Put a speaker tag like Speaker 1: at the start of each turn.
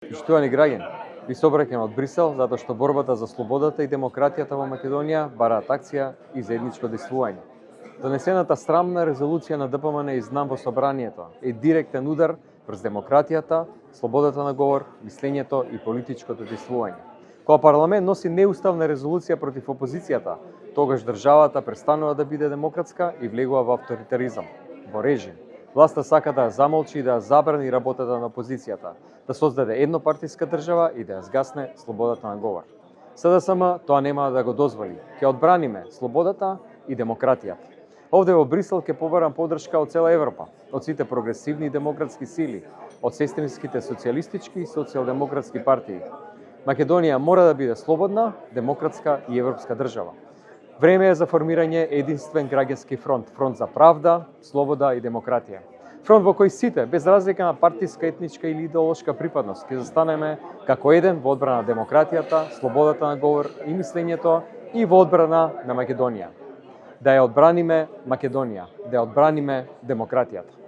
Speaker 1: Поштовани граѓани, ви се обраќам од Брисел затоа што борбата за слободата и демократијата во Македонија бараат акција и заедничко действување. Донесената срамна резолуција на ДПМН и ЗНАМ во собранието е директен удар врз демократијата, слободата на говор, мислењето и политичкото действување. Кога парламент носи неуставна резолуција против опозицијата, тогаш државата престанува да биде демократска и влегува во авторитаризам, во режим. Власта сака да ја замолчи и да ја забрани работата на опозицијата, да создаде еднопартиска држава и да ја згасне слободата на говор. СДСМ тоа нема да го дозволи. Ќе одбраниме слободата и демократијата. Овде во Брисел ќе побарам поддршка од цела Европа, од сите прогресивни и демократски сили, од сестринските социјалистички и социјалдемократски партии. Македонија мора да биде слободна, демократска и европска држава. Време е за формирање единствен граѓански фронт, фронт за правда, слобода и демократија. Фронт во кој сите, без разлика на партиска, етничка или идеолошка припадност, ќе застанеме како еден во одбрана на демократијата, слободата на говор и мислењето и во одбрана на Македонија. Да ја одбраниме Македонија, да ја одбраниме демократијата.